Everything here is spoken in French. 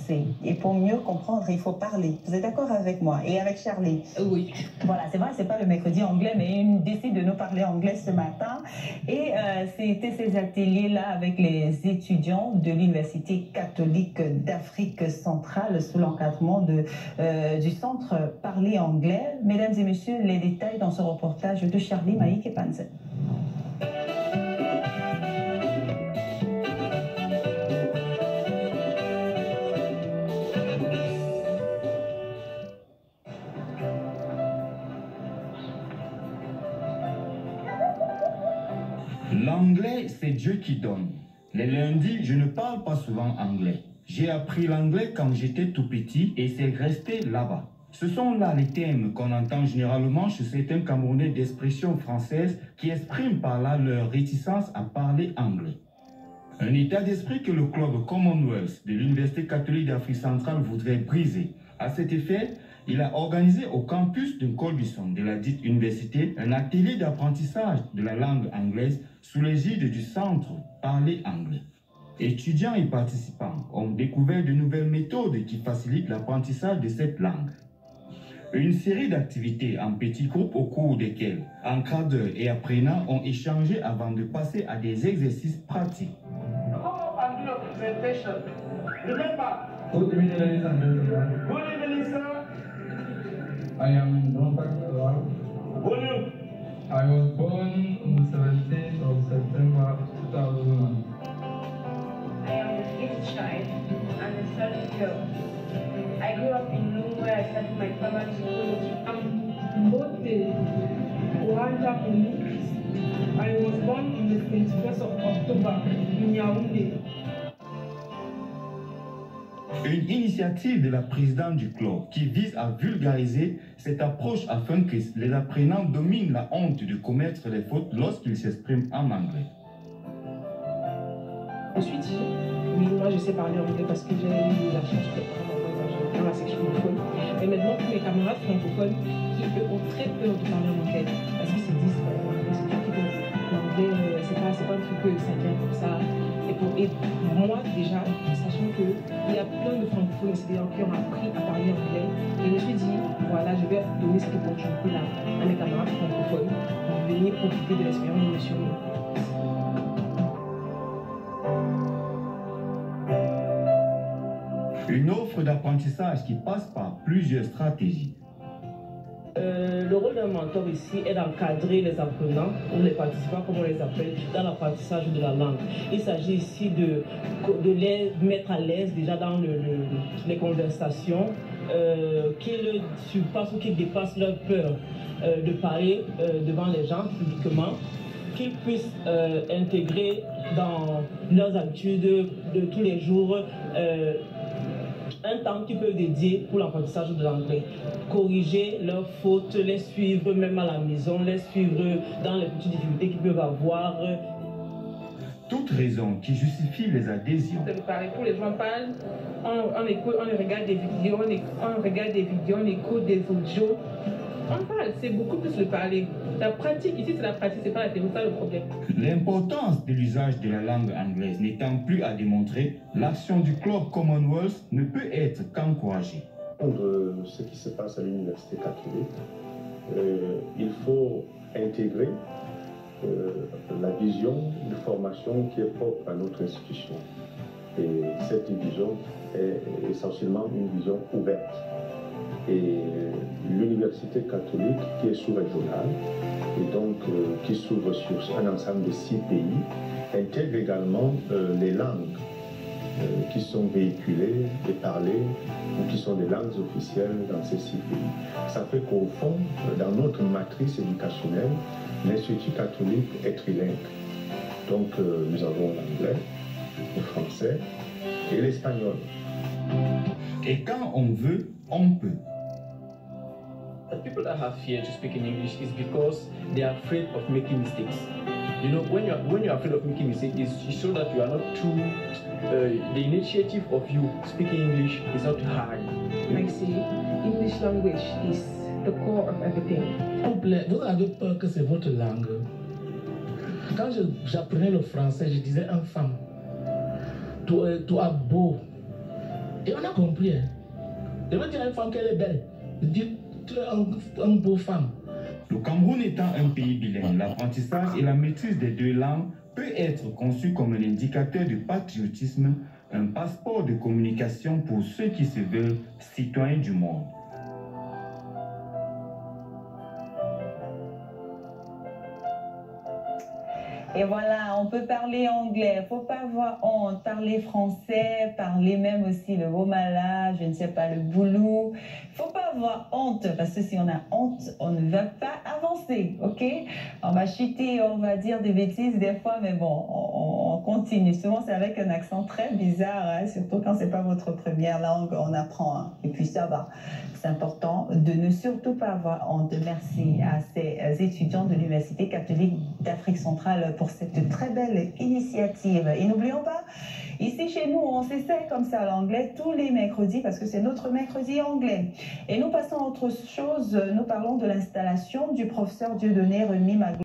français. Et pour mieux comprendre, il faut parler. Vous êtes d'accord avec moi? Et avec Charlie? Oui. Voilà, c'est vrai, c'est pas le mercredi anglais, mais une décide de nous parler anglais ce matin. Et c'était ces ateliers-là avec les étudiants de l'Université catholique d'Afrique centrale sous l'encadrement du Centre Parler anglais. Mesdames et messieurs, les détails dans ce reportage de Charlie Maïk-Panze. L'anglais, c'est Dieu qui donne. Les lundis, je ne parle pas souvent anglais. J'ai appris l'anglais quand j'étais tout petit et c'est resté là-bas. Ce sont là les thèmes qu'on entend généralement chez certains Camerounais d'expression française qui expriment par là leur réticence à parler anglais. Un état d'esprit que le club Commonwealth de l'Université catholique d'Afrique centrale voudrait briser. À cet effet, il a organisé au campus de Colbison de la dite université un atelier d'apprentissage de la langue anglaise sous l'égide du Centre Parler anglais. Étudiants et participants ont découvert de nouvelles méthodes qui facilitent l'apprentissage de cette langue. Une série d'activités en petits groupes au cours desquelles encadreurs et apprenants ont échangé avant de passer à des exercices pratiques. I am Jean-Paul Kawal. I was born on the 17th of September 2001. I am the fifth child and the third girl. I grew up in Lungu where I started my primary school. I'm Bote Ouanja Felix. I was born on the 21st of October in Yaoundé. Une initiative de la présidente du club qui vise à vulgariser cette approche afin que les apprenants dominent la honte de commettre les fautes lorsqu'ils s'expriment en anglais. Je me suis dit, oui, moi je sais parler anglais parce que j'ai eu la chance de parler dans la section francophone. Et maintenant, tous mes camarades francophones qui eux ont très peur de parler en anglais parce qu'ils se disent, l'anglais, c'est pas un truc que ça vient comme ça. Et moi, déjà, sachant qu'il y a plein de francophones qui ont appris à parler anglais, je me suis dit, voilà, je vais donner cette opportunité-là à mes camarades francophones de venir profiter de l'expérience de monsieur. Une offre d'apprentissage qui passe par plusieurs stratégies. Le rôle d'un mentor ici est d'encadrer les apprenants ou les participants, comme on les appelle, dans l'apprentissage de la langue. Il s'agit ici de les mettre à l'aise déjà dans les conversations, qu'ils surpassent ou qu'ils dépassent leur peur de parler devant les gens publiquement, qu'ils puissent intégrer dans leurs habitudes de tous les jours un temps qu'ils peuvent dédier pour l'apprentissage de l'anglais. Corriger leurs fautes, les suivre même à la maison, les suivre dans les petites difficultés qu'ils peuvent avoir. Toute raison qui justifie les adhésions. De parler, pour les gens parlent, on écoute, on regarde des vidéos, on regarde des vidéos, on écoute des audios. On parle, c'est beaucoup plus le parler. La pratique, ici c'est la pratique, c'est pas la théorie, c'est le problème. L'importance de l'usage de la langue anglaise n'étant plus à démontrer, l'action du club Commonwealth ne peut être qu'encouragée. Ce qui se passe à l'Université catholique, il faut intégrer la vision de formation qui est propre à notre institution. Et cette vision est essentiellement une vision ouverte. Et l'université catholique qui est sous-régionale et donc qui s'ouvre sur un ensemble de 6 pays intègre également les langues qui sont véhiculées et parlées ou qui sont des langues officielles dans ces 6 pays. Ça fait qu'au fond, dans notre matrice éducationnelle, l'Institut catholique est trilingue. Donc nous avons l'anglais, le français et l'espagnol. Et quand on veut, on peut. The people that have fear to speak in English is because they are afraid of making mistakes. You know, when you're afraid of making mistakes, it shows that you are not too. The initiative of you speaking English is not hard. I see. English language is the core of everything. Vous avez peur que c'est votre langue. Quand j'apprenais le français, je disais enfant, tu es beau. Et on a compris. Hein. Je veux dire à une femme qu'elle est belle. Je dis, tu es une beau femme. Le Cameroun étant un pays bilingue, l'apprentissage et la maîtrise des deux langues peut être conçu comme un indicateur de patriotisme, un passeport de communication pour ceux qui se veulent citoyens du monde. Et voilà, on peut parler anglais, il ne faut pas avoir honte, parler français, parler même aussi le womala, je ne sais pas, le boulou. Il ne faut pas avoir honte, parce que si on a honte, on ne va pas avancer, ok? On va chuter, on va dire des bêtises des fois, mais bon, on continue. Souvent, c'est avec un accent très bizarre, hein, surtout quand ce n'est pas votre première langue, on apprend, hein, et puis ça va. C'est important de ne surtout pas avoir honte. Merci à ces étudiants de l'Université catholique d'Afrique centrale pour cette très belle initiative. Et n'oublions pas, ici chez nous, on s'essaie comme ça l'anglais tous les mercredis parce que c'est notre mercredi anglais. Et nous passons à autre chose, nous parlons de l'installation du professeur Dieudonné Remy Magloire.